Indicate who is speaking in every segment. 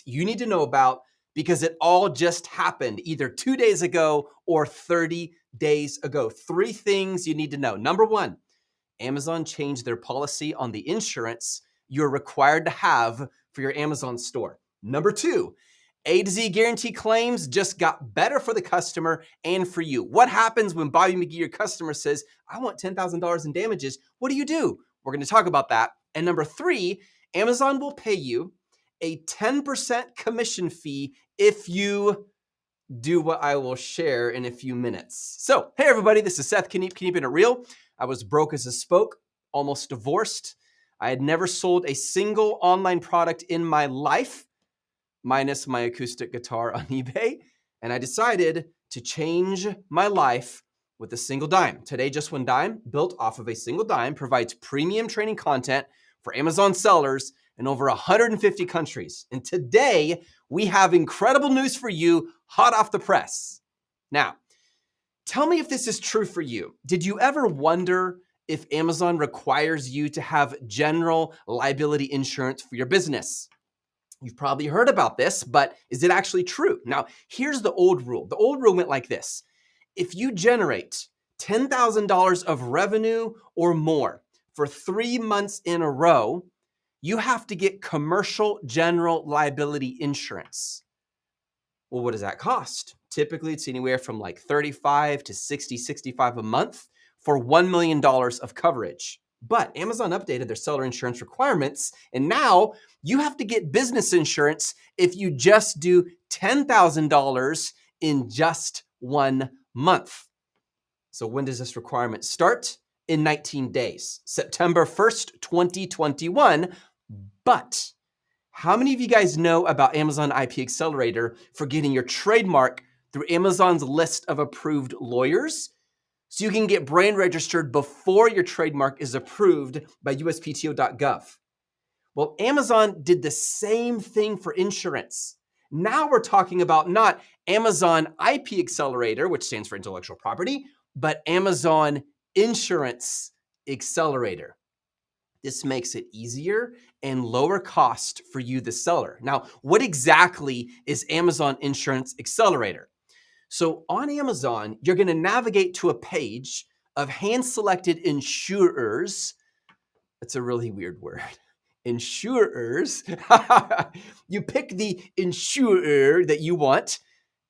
Speaker 1: you need to know about because it all just happened either 2 days ago or 30 days ago. 3 things you need to know. Number 1, Amazon changed their policy on the insurance you're required to have for your Amazon store. Number 2, A to Z guarantee claims just got better for the customer and for you. What happens when Bobby McGee, your customer, says, I want $10,000 in damages? What do? We're going to talk about that. And number 3, Amazon will pay you a 10% commission fee if you do what I will share in a few minutes. So, hey everybody, this is Seth Kniep, Kniep'n It Real. I was broke as a spoke, almost divorced. I had never sold a single online product in my life, minus my acoustic guitar on eBay. And I decided to change my life with a single dime. Today, Just One Dime, built off of a single dime, provides premium training content for Amazon sellers in over 150 countries. And today, we have incredible news for you, hot off the press. Now, tell me if this is true for you. Did you ever wonder if Amazon requires you to have general liability insurance for your business? You've probably heard about this, but is it actually true? Now, here's the old rule. The old rule went like this. If you generate $10,000 of revenue or more for 3 months in a row, you have to get commercial general liability insurance. Well, what does that cost? Typically, it's anywhere from like $35 to $65 a month for $1 million of coverage. But Amazon updated their seller insurance requirements, and now you have to get business insurance if you just do $10,000 in just 1 month. So when does this requirement start? In 19 days, September 1st, 2021. But how many of you guys know about Amazon IP Accelerator for getting your trademark through Amazon's list of approved lawyers? So you can get brand registered before your trademark is approved by USPTO.gov. Well, Amazon did the same thing for insurance. Now we're talking about not Amazon IP Accelerator, which stands for intellectual property, but Amazon Insurance Accelerator. This makes it easier and lower cost for you, the seller. Now, what exactly is Amazon Insurance Accelerator? So on Amazon, you're going to navigate to a page of hand-selected insurers. That's a really weird word. Insurers. You pick the insurer that you want,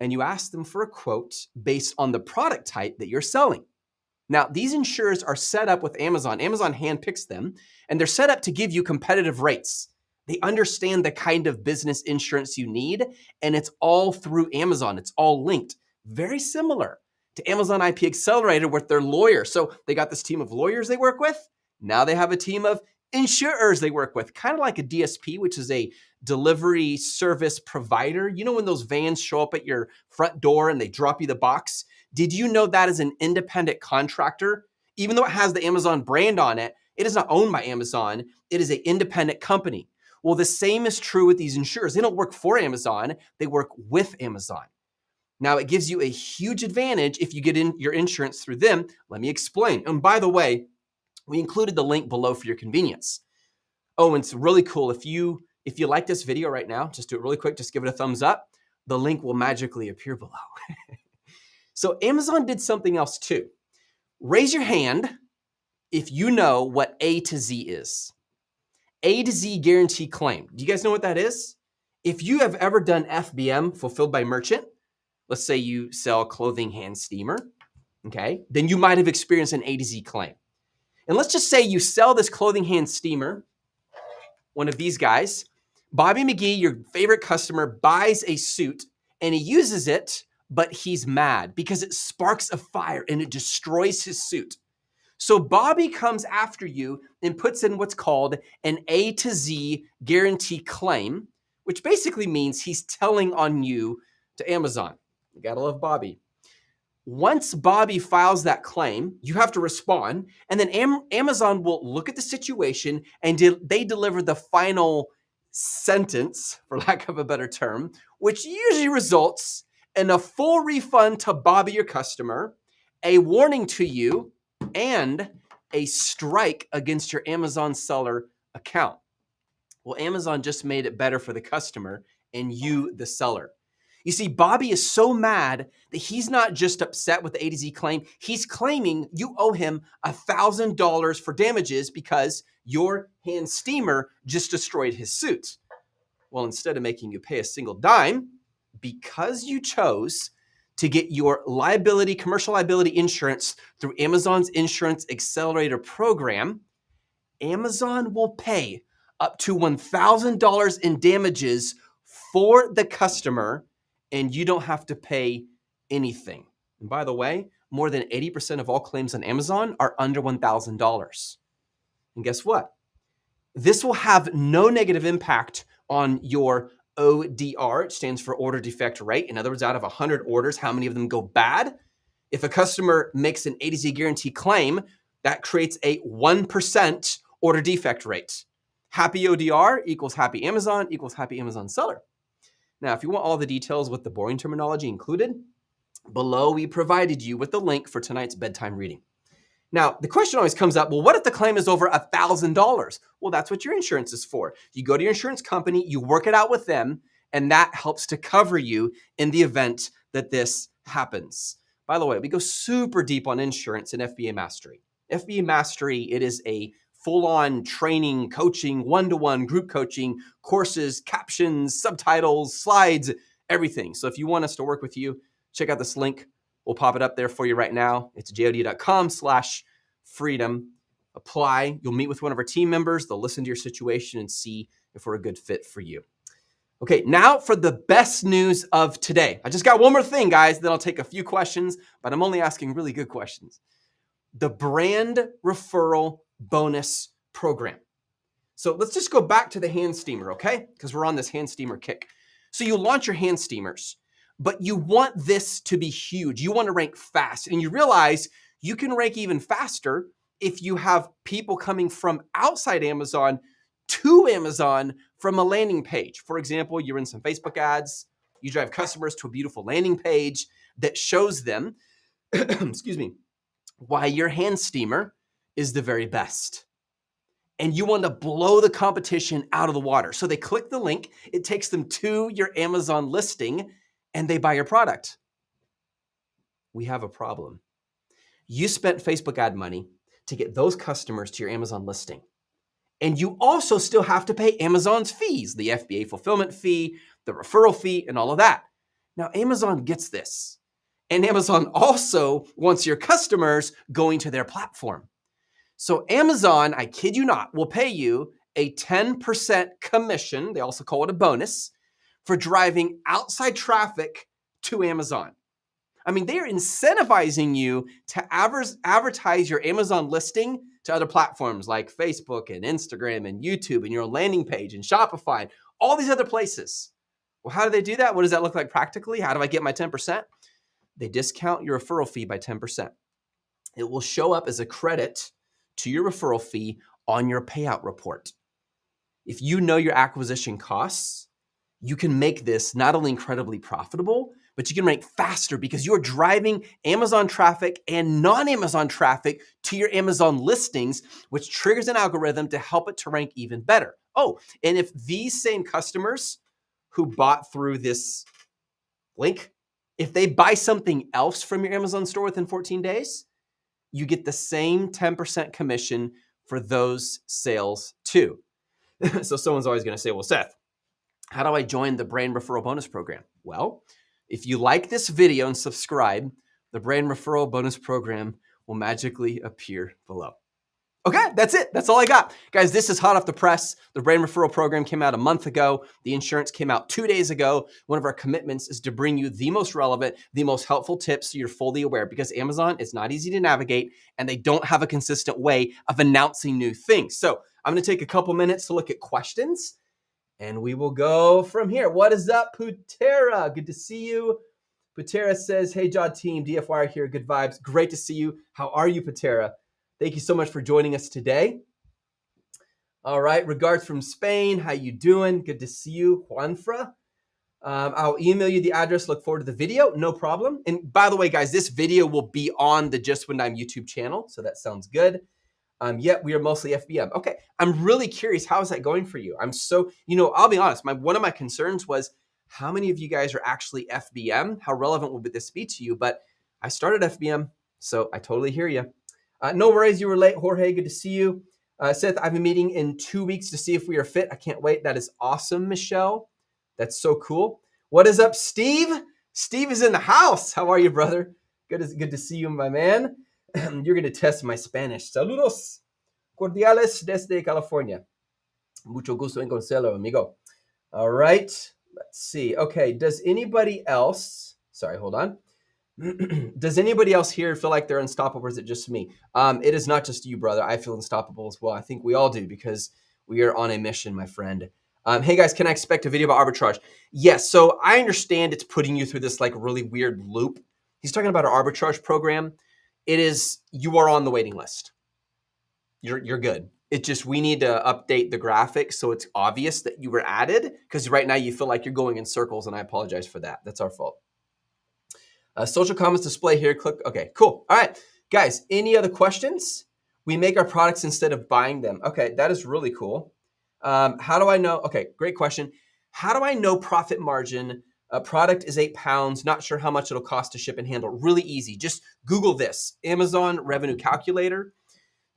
Speaker 1: and you ask them for a quote based on the product type that you're selling. Now, these insurers are set up with Amazon. Amazon handpicks them, and they're set up to give you competitive rates. They understand the kind of business insurance you need, and it's all through Amazon. It's all linked. Very similar to Amazon IP Accelerator with their lawyers. So they got this team of lawyers they work with. Now they have a team of insurers they work with, kind of like a DSP, which is a delivery service provider. You know when those vans show up at your front door and they drop you the box? Did you know that is an independent contractor? Even though it has the Amazon brand on it, it is not owned by Amazon. It is an independent company. Well, the same is true with these insurers. They don't work for Amazon. They work with Amazon. Now, it gives you a huge advantage if you get in your insurance through them. Let me explain. And by the way, we included the link below for your convenience. Oh, and it's really cool. If you like this video right now, just do it really quick. Just give it a thumbs up. The link will magically appear below. So Amazon did something else too. Raise your hand if you know what A to Z is. A to Z guarantee claim. Do you guys know what that is? If you have ever done FBM, fulfilled by merchant, let's say you sell clothing hand steamer, okay, then you might have experienced an A to Z claim. And let's just say you sell this clothing hand steamer, one of these guys. Bobby McGee, your favorite customer, buys a suit and he uses it, but he's mad because it sparks a fire and it destroys his suit. So Bobby comes after you and puts in what's called an A to Z guarantee claim, which basically means he's telling on you to Amazon. You gotta love Bobby. Once Bobby files that claim, you have to respond, and then Amazon will look at the situation and they deliver the final sentence, for lack of a better term, which usually results in a full refund to Bobby, your customer, a warning to you, and a strike against your Amazon seller account. Well, Amazon just made it better for the customer and you, the seller. You see, Bobby is so mad that he's not just upset with the A to Z claim. He's claiming you owe him $1,000 for damages because your hand steamer just destroyed his suit. Well, instead of making you pay a single dime, because you chose to get your liability, commercial liability insurance through Amazon's Insurance Accelerator program, Amazon will pay up to $1,000 in damages for the customer, and you don't have to pay anything. And by the way, more than 80% of all claims on Amazon are under $1,000. And guess what? This will have no negative impact on your ODR. It stands for order defect rate. In other words, out of 100 orders, how many of them go bad? If a customer makes an A to Z guarantee claim, that creates a 1% order defect rate. Happy ODR equals happy Amazon equals happy Amazon seller. Now, if you want all the details with the boring terminology included, below we provided you with the link for tonight's bedtime reading. Now, the question always comes up, well, what if the claim is over $1,000? Well, that's what your insurance is for. You go to your insurance company, you work it out with them, and that helps to cover you in the event that this happens. By the way, we go super deep on insurance in FBA Mastery. FBA Mastery, it is a full-on training, coaching, one-to-one group coaching, courses, captions, subtitles, slides, everything. So if you want us to work with you, check out this link. We'll pop it up there for you right now. It's JOD.com/freedom. Apply. You'll meet with one of our team members. They'll listen to your situation and see if we're a good fit for you. Okay, now for the best news of today. I just got one more thing, guys, then I'll take a few questions, but I'm only asking really good questions. The brand referral bonus program. So let's just go back to the hand steamer, okay? Because we're on this hand steamer kick. So you launch your hand steamers, but you want this to be huge. You want to rank fast, and you realize you can rank even faster if you have people coming from outside Amazon to Amazon from a landing page. For example, you're in some Facebook ads, you drive customers to a beautiful landing page that shows them, excuse me, why your hand steamer is the very best. And you want to blow the competition out of the water. So they click the link, it takes them to your Amazon listing, and they buy your product. We have a problem. You spent Facebook ad money to get those customers to your Amazon listing. And you also still have to pay Amazon's fees, the FBA fulfillment fee, the referral fee, and all of that. Now, Amazon gets this. And Amazon also wants your customers going to their platform. So Amazon, I kid you not, will pay you a 10% commission, they also call it a bonus, for driving outside traffic to Amazon. I mean, they are incentivizing you to advertise your Amazon listing to other platforms like Facebook and Instagram and YouTube and your own landing page and Shopify, all these other places. Well, how do they do that? What does that look like practically? How do I get my 10%? They discount your referral fee by 10%. It will show up as a credit to your referral fee on your payout report. If you know your acquisition costs, you can make this not only incredibly profitable, but you can rank faster because you're driving Amazon traffic and non-Amazon traffic to your Amazon listings, which triggers an algorithm to help it to rank even better. Oh, and if these same customers who bought through this link, if they buy something else from your Amazon store within 14 days, you get the same 10% commission for those sales too. So someone's always going to say, well, Seth, how do I join the brand referral bonus program? Well, if you like this video and subscribe, the brand referral bonus program will magically appear below. Okay, that's it. That's all I got. Guys, this is hot off the press. The brand referral program came out a month ago. The insurance came out 2 days ago. One of our commitments is to bring you the most relevant, the most helpful tips so you're fully aware, because Amazon is not easy to navigate and they don't have a consistent way of announcing new things. So I'm going to take a couple minutes to look at questions and we will go from here. What is up, Putera? Good to see you. Putera says, hey, Jod team, DFY here. Good vibes. Great to see you. How are you, Putera? Thank you so much for joining us today. All right, regards from Spain. How you doing? Good to see you, Juanfra. I'll email you the address. Look forward to the video. No problem. And by the way, guys, this video will be on the Just When Dime YouTube channel, so that sounds good. Yet we are mostly FBM. Okay, I'm really curious. How is that going for you? I'm so, I'll be honest. One of my concerns was How many of you guys are actually FBM? How relevant will this be to you? But I started FBM, so I totally hear you. No worries, you were late, Jorge. Good to see you. Seth, I've been meeting in 2 weeks to see if we are fit. I can't wait. That is awesome, Michelle. That's so cool. What is up, Steve? Steve is in the house. How are you, brother? Good to see you, my man. You're going to test my Spanish. Saludos cordiales desde California. Mucho gusto en conocerlo, amigo. All right. Let's see. Okay. Does anybody else, sorry, hold on. Does anybody else here feel like they're unstoppable, or is it just me? It is not just you, brother. I feel unstoppable as well. I think we all do, because we are on a mission, my friend. Hey guys, can I expect a video about arbitrage? Yes. So I understand it's putting you through this like really weird loop. He's talking about our arbitrage program. It is, you are on the waiting list. You're good. It's just, we need to update the graphics so it's obvious that you were added, because right now you feel like you're going in circles, and I apologize for that. That's our fault. Social comments display here. Click. Okay, cool. All right, guys, any other questions? We make our products instead of buying them. Okay, that is really cool. How do I know? Okay, great question. How do I know profit margin? A product is 8 pounds. Not sure how much it'll cost to ship and handle. Really easy. Just Google this. Amazon revenue calculator.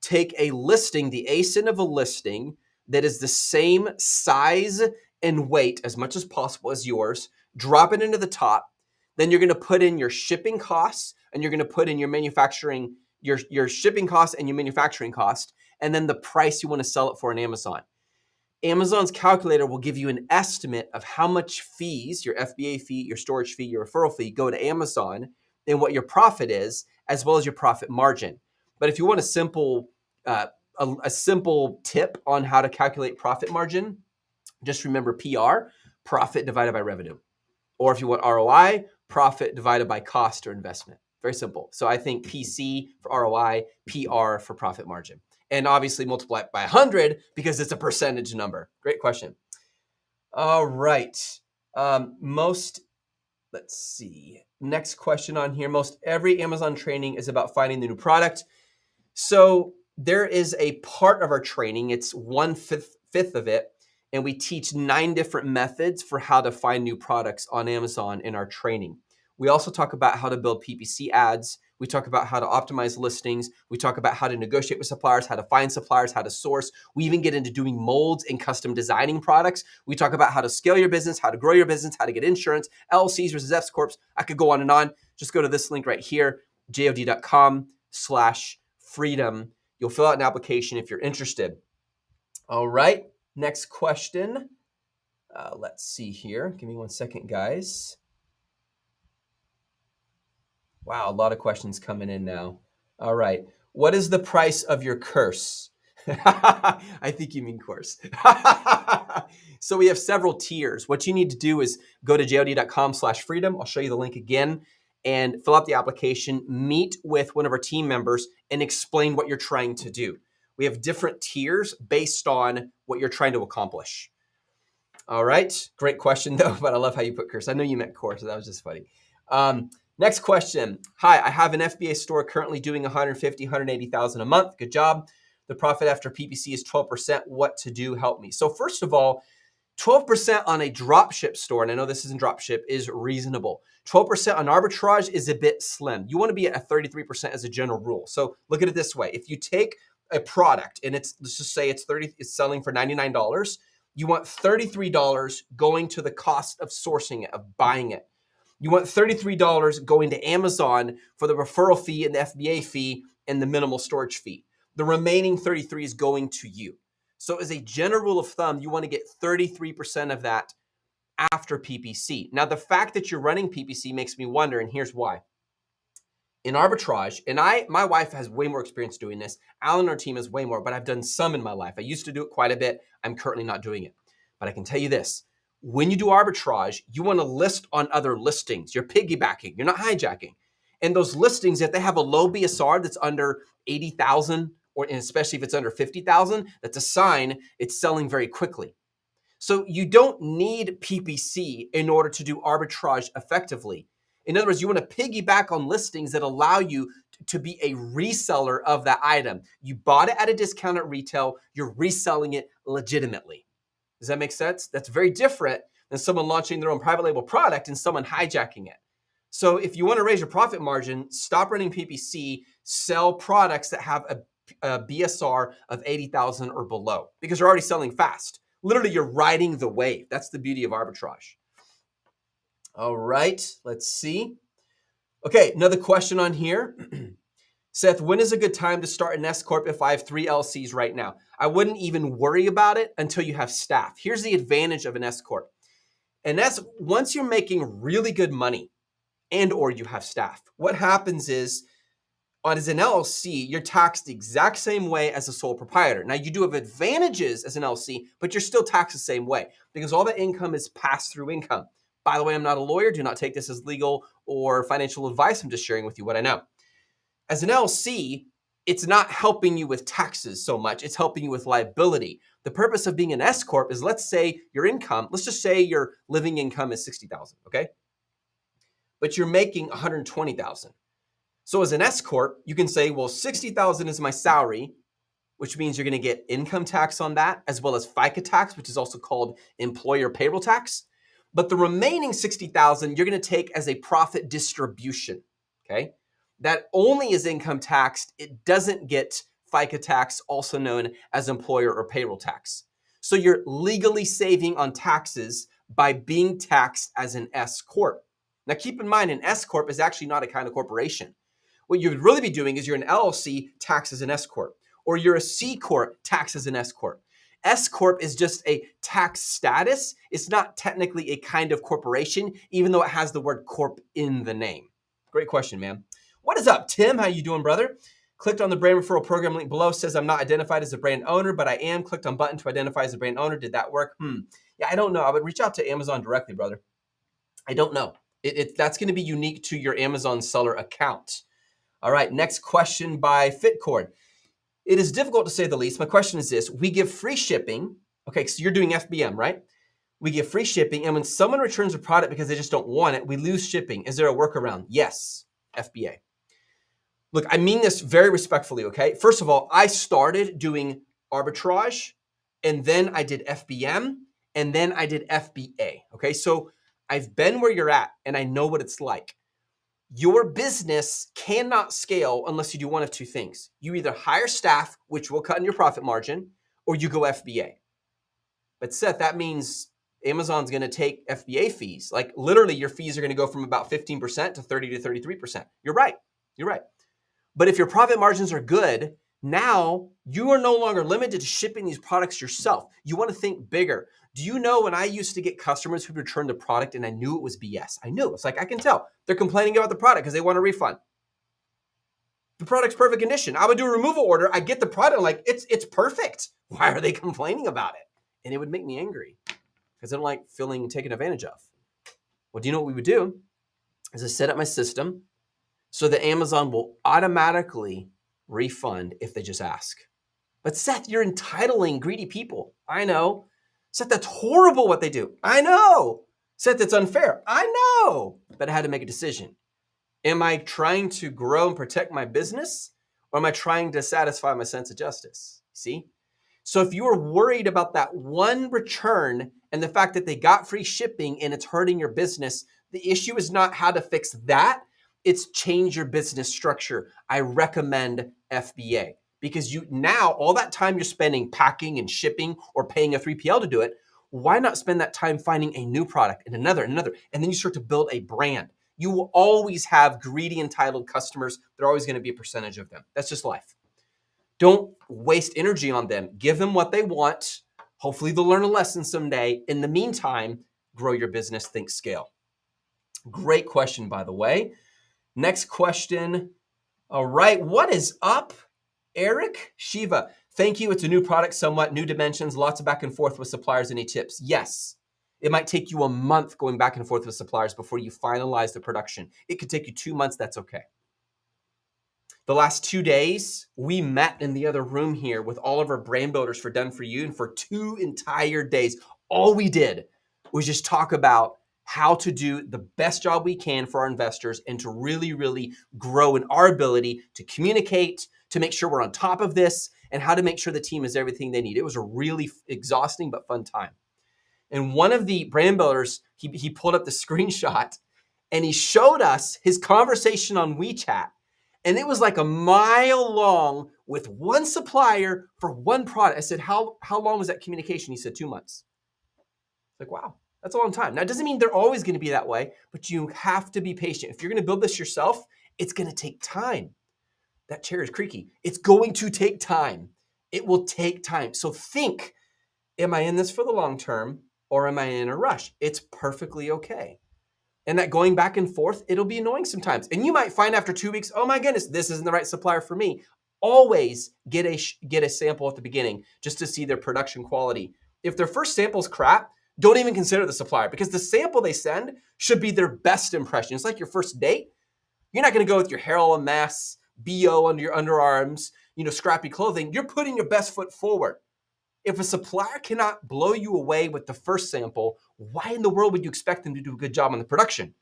Speaker 1: Take a listing, the ASIN of a listing that is the same size and weight as much as possible as yours. Drop it into the top. Then you're going to put in your shipping costs, and you're going to put in your manufacturing, your shipping costs and your manufacturing cost, and then the price you want to sell it for on Amazon. Amazon's calculator will give you an estimate of how much fees, your FBA fee, your storage fee, your referral fee, go to Amazon, and what your profit is, as well as your profit margin. But if you want a simple tip on how to calculate profit margin, just remember PR, profit divided by revenue. Or if you want ROI, profit divided by cost or investment. Very simple. So I think PC for ROI, PR for profit margin. And obviously multiply it by 100 because it's a percentage number. Great question. All right. Let's see. Next question on here. Most every Amazon training is about finding the new product. So there is a part of our training, it's 1/5 of it, and we teach 9 different methods for how to find new products on Amazon in our training. We also talk about how to build PPC ads. We talk about how to optimize listings. We talk about how to negotiate with suppliers, how to find suppliers, how to source. We even get into doing molds and custom designing products. We talk about how to scale your business, how to grow your business, how to get insurance, LLCs versus S Corps. I could go on and on. Just go to this link right here, JOD.com/freedom. You'll fill out an application if you're interested. All right, next question. Let's see here. Give me 1 second, guys. Wow, a lot of questions coming in now. All right. What is the price of your course? I think you mean course. So we have several tiers. What you need to do is go to JOD.com/freedom. I'll show you the link again, and fill out the application, meet with one of our team members, and explain what you're trying to do. We have different tiers based on what you're trying to accomplish. All right. Great question, though, but I love how you put course. I know you meant course, so that was just funny. Next question. Hi, I have an FBA store currently doing 150, 180,000 a month. Good job. The profit after PPC is 12%. What to do? Help me. So first of all, 12% on a dropship store, and I know this isn't dropship, is reasonable. 12% on arbitrage is a bit slim. You want to be at 33% as a general rule. So look at it this way. If you take a product and let's just say it's selling for $99, you want $33 going to the cost of sourcing it, of buying it. You want $33 going to Amazon for the referral fee and the FBA fee and the minimal storage fee. The remaining 33 is going to you. So as a general rule of thumb, you want to get 33% of that after PPC. Now, the fact that you're running PPC makes me wonder, and here's why. In arbitrage, and my wife has way more experience doing this. Alan, our team, has way more, but I've done some in my life. I used to do it quite a bit. I'm currently not doing it. But I can tell you this. When you do arbitrage, you want to list on other listings. You're piggybacking. You're not hijacking. And those listings, if they have a low BSR that's under 80,000, and especially if it's under 50,000, that's a sign it's selling very quickly. So you don't need PPC in order to do arbitrage effectively. In other words, you want to piggyback on listings that allow you to be a reseller of that item. You bought it at a discount at retail. You're reselling it legitimately. Does that make sense? That's very different than someone launching their own private label product and someone hijacking it. So if you want to raise your profit margin, stop running PPC, sell products that have a BSR of 80,000 or below because you're already selling fast. Literally, you're riding the wave. That's the beauty of arbitrage. All right, let's see. Okay, another question on here. Seth, when is a good time to start an S Corp if I have 3 LCs right now? I wouldn't even worry about it until you have staff. Here's the advantage of an S Corp. And that's once you're making really good money and or you have staff, what happens is as an LLC, you're taxed the exact same way as a sole proprietor. Now, you do have advantages as an LLC, but you're still taxed the same way because all the income is pass-through income. By the way, I'm not a lawyer. Do not take this as legal or financial advice. I'm just sharing with you what I know. As an LLC, it's not helping you with taxes so much. It's helping you with liability. The purpose of being an S Corp is, let's say your income, let's just say your living income is $60,000, okay? But you're making $120,000. So as an S Corp, you can say, well, $60,000 is my salary, which means you're going to get income tax on that, as well as FICA tax, which is also called employer payroll tax. But the remaining $60,000 you're going to take as a profit distribution, okay? That only is income taxed. It doesn't get FICA tax, also known as employer or payroll tax. So you're legally saving on taxes by being taxed as an S Corp. Now keep in mind, an S Corp is actually not a kind of corporation. What you would really be doing is you're an LLC taxed as an S Corp, or you're a C Corp taxed as an S Corp. S Corp is just a tax status. It's not technically a kind of corporation, even though it has the word corp in the name. Great question, man. What is up, Tim? How you doing, brother? Clicked on the brand referral program link below. Says I'm not identified as a brand owner, but I am. Clicked on button to identify as a brand owner. Did that work? Yeah, I don't know. I would reach out to Amazon directly, brother. I don't know. That's going to be unique to your Amazon seller account. All right, next question by Fitcord. It is difficult to say the least. My question is this. We give free shipping. Okay, so you're doing FBM, right? We give free shipping, and when someone returns a product because they just don't want it, we lose shipping. Is there a workaround? Yes, FBA. Look, I mean this very respectfully, okay? First of all, I started doing arbitrage, and then I did FBM, and then I did FBA, okay? So I've been where you're at, and I know what it's like. Your business cannot scale unless you do one of two things. You either hire staff, which will cut in your profit margin, or you go FBA. But Seth, that means Amazon's going to take FBA fees. Like literally your fees are going to go from about 15% to 30 to 33%. You're right. You're right. But if your profit margins are good, now you are no longer limited to shipping these products yourself. You want to think bigger. Do you know when I used to get customers who returned the product and I knew it was BS? I knew. It's like, I can tell. They're complaining about the product because they want a refund. The product's perfect condition. I would do a removal order. I get the product. I'm like, it's perfect. Why are they complaining about it? And it would make me angry because I don't like feeling taken advantage of. Well, do you know what we would do? Is I set up my system so that Amazon will automatically refund if they just ask. But Seth, you're entitling greedy people. I know. Seth, that's horrible what they do. I know. Seth, it's unfair. I know. But I had to make a decision. Am I trying to grow and protect my business, or am I trying to satisfy my sense of justice? See? So if you are worried about that one return and the fact that they got free shipping and it's hurting your business, the issue is not how to fix that. It's change your business structure. I recommend FBA because you now, all that time you're spending packing and shipping or paying a 3PL to do it, why not spend that time finding a new product and another, and then you start to build a brand. You will always have greedy, entitled customers. There are always going to be a percentage of them. That's just life. Don't waste energy on them. Give them what they want. Hopefully they'll learn a lesson someday. In the meantime, grow your business, think scale. Great question, by the way. Next question. All right, what is up, Eric Shiva? Thank you. It's a new product, somewhat new dimensions, lots of back and forth with suppliers. Any tips? Yes. It might take you a month going back and forth with suppliers before you finalize the production. It could take you 2 months. That's okay. The last 2 days, we met in the other room here with all of our brand builders for Done For You. And for 2 entire days, all we did was just talk about how to do the best job we can for our investors and to really, really grow in our ability to communicate, to make sure we're on top of this, and how to make sure the team is everything they need. It was a really exhausting but fun time. And one of the brand builders, he pulled up the screenshot and he showed us his conversation on WeChat. And it was like a mile long with one supplier for one product. I said, how long was that communication? He said 2 months. Like, wow, that's a long time. Now, it doesn't mean they're always going to be that way, but you have to be patient. If you're going to build this yourself, it's going to take time. That chair is creaky. It's going to take time. It will take time. So think, am I in this for the long term or am I in a rush? It's perfectly okay. And that going back and forth, it'll be annoying sometimes. And you might find after 2 weeks, oh my goodness, this isn't the right supplier for me. Always get a sample at the beginning just to see their production quality. If their first sample's crap, don't even consider the supplier because the sample they send should be their best impression. It's like your first date. You're not going to go with your hair all a mess, BO under your underarms, scrappy clothing. You're putting your best foot forward. If a supplier cannot blow you away with the first sample, why in the world would you expect them to do a good job on the production?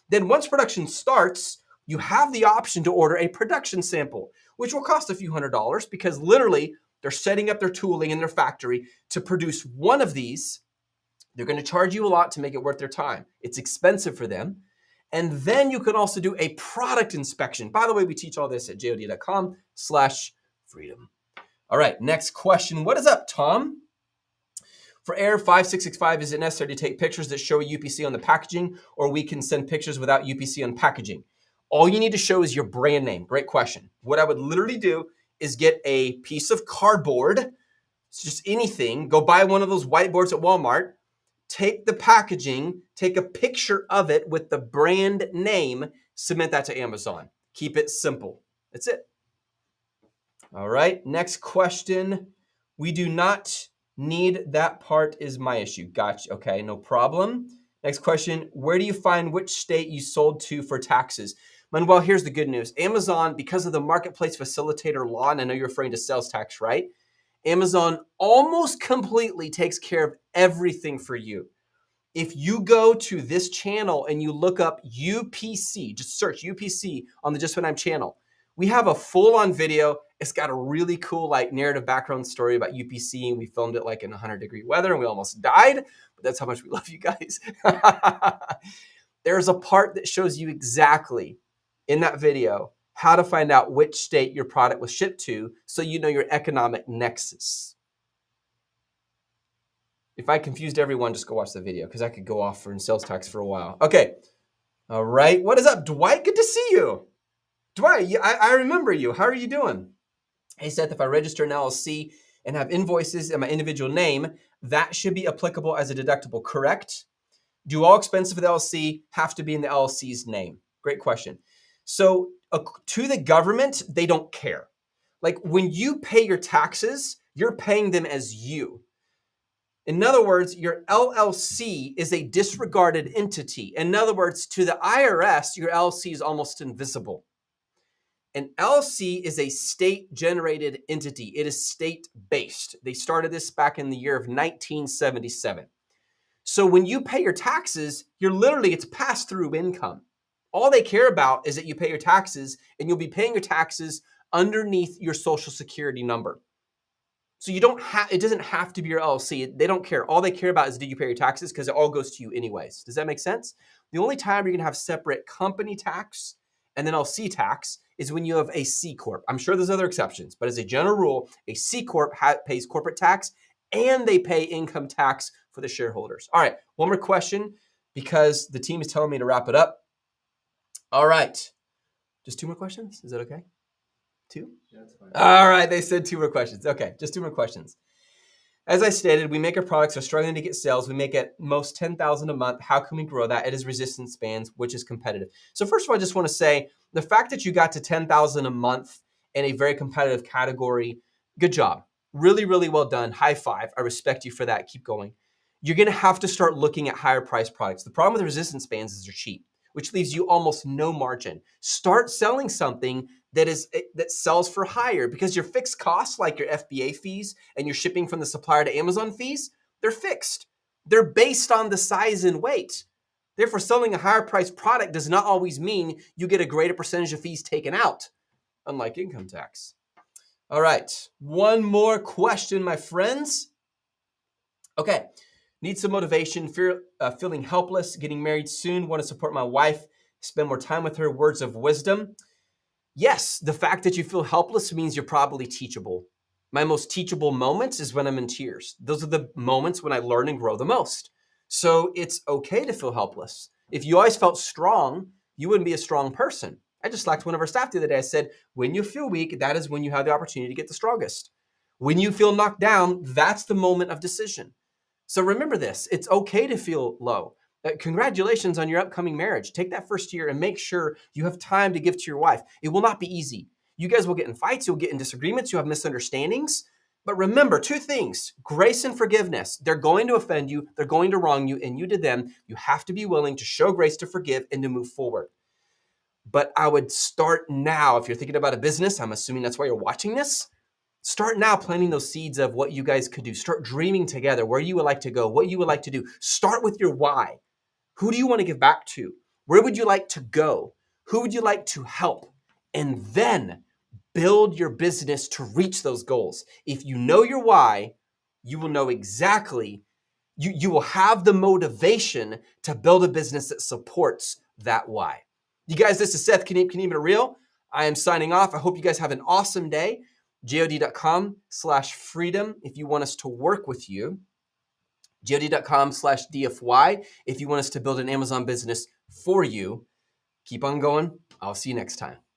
Speaker 1: Then once production starts, you have the option to order a production sample, which will cost a few $100s because literally they're setting up their tooling in their factory to produce one of these. They're going to charge you a lot to make it worth their time. It's expensive for them. And then you can also do a product inspection. By the way, we teach all this at JOD.com/freedom. All right, next question. What is up, Tom? For Air 5665, is it necessary to take pictures that show UPC on the packaging, or we can send pictures without UPC on packaging? All you need to show is your brand name. Great question. What I would literally do is get a piece of cardboard, it's just anything, go buy one of those whiteboards at Walmart, take the packaging, take a picture of it with the brand name, submit that to Amazon. Keep it simple. That's it. All right, next question. We do not need that part is my issue. Gotcha. Okay, no problem. Next question. Where do you find which state you sold to for taxes? Manuel, here's the good news. Amazon, because of the marketplace facilitator law, and I know you're referring to sales tax, right? Amazon almost completely takes care of everything for you. If you go to this channel and you look up UPC, just search UPC on the Just When I'm channel, we have a full-on video. It's got a really cool narrative background story about UPC, and we filmed it in 100-degree weather, and we almost died, but that's how much we love you guys. There's a part that shows you exactly in that video how to find out which state your product was shipped to so you know your economic nexus. If I confused everyone, just go watch the video because I could go off for sales tax for a while. Okay. All right. What is up, Dwight? Good to see you. Dwight, I remember you. How are you doing? Hey, Seth, if I register an LLC and have invoices in my individual name, that should be applicable as a deductible, correct? Do all expenses for the LLC have to be in the LLC's name? Great question. So to the government, they don't care. When you pay your taxes, you're paying them as you. In other words, your LLC is a disregarded entity. In other words, to the IRS, your LLC is almost invisible. An LLC is a state-generated entity. It is state-based. They started this back in the year of 1977. So when you pay your taxes, it's pass-through income. All they care about is that you pay your taxes, and you'll be paying your taxes underneath your Social Security number. So it doesn't have to be your LLC. They don't care. All they care about is did you pay your taxes because it all goes to you anyways. Does that make sense? The only time you're going to have separate company tax and then LLC tax is when you have a C Corp. I'm sure there's other exceptions, but as a general rule, a C Corp pays corporate tax and they pay income tax for the shareholders. All right, one more question because the team is telling me to wrap it up. All right, just 2 more questions. Is that okay? 2? Yeah, that's fine. All right, they said 2 more questions. Okay, just 2 more questions. As I stated, we make our products are struggling to get sales. We make at most $10,000 a month. How can we grow that? It is resistance bands, which is competitive. So first of all, I just want to say the fact that you got to $10,000 a month in a very competitive category, good job. Really, really well done. High five. I respect you for that. Keep going. You're going to have to start looking at higher price products. The problem with the resistance bands is they're cheap, which leaves you almost no margin. Start selling something that sells for higher because your fixed costs, like your FBA fees and your shipping from the supplier to Amazon fees, they're fixed. They're based on the size and weight. Therefore, selling a higher priced product does not always mean you get a greater percentage of fees taken out, unlike income tax. All right, one more question, my friends. Okay, Need some motivation, feeling helpless, getting married soon, want to support my wife, spend more time with her, words of wisdom. Yes, the fact that you feel helpless means you're probably teachable. My most teachable moments is when I'm in tears. Those are the moments when I learn and grow the most. So it's okay to feel helpless. If you always felt strong, you wouldn't be a strong person. I just slacked one of our staff the other day. I said, when you feel weak, that is when you have the opportunity to get the strongest. When you feel knocked down, that's the moment of decision. So remember this, it's okay to feel low. Congratulations on your upcoming marriage. Take that first year and make sure you have time to give to your wife. It will not be easy. You guys will get in fights, you'll get in disagreements, you'll have misunderstandings. But remember two things, grace and forgiveness. They're going to offend you, they're going to wrong you, and you to them. You have to be willing to show grace, to forgive, and to move forward. But I would start now. If you're thinking about a business, I'm assuming that's why you're watching this. Start now planting those seeds of what you guys could do. Start dreaming together where you would like to go, what you would like to do. Start with your why. Who do you want to give back to? Where would you like to go? Who would you like to help? And then build your business to reach those goals. If you know your why, you will know exactly, you will have the motivation to build a business that supports that why. You guys, this is Seth Kniep, Kniep'n Real. I am signing off. I hope you guys have an awesome day. JOD.com/freedom if you want us to work with you. JOD.com/DFY if you want us to build an Amazon business for you. Keep on going. I'll see you next time.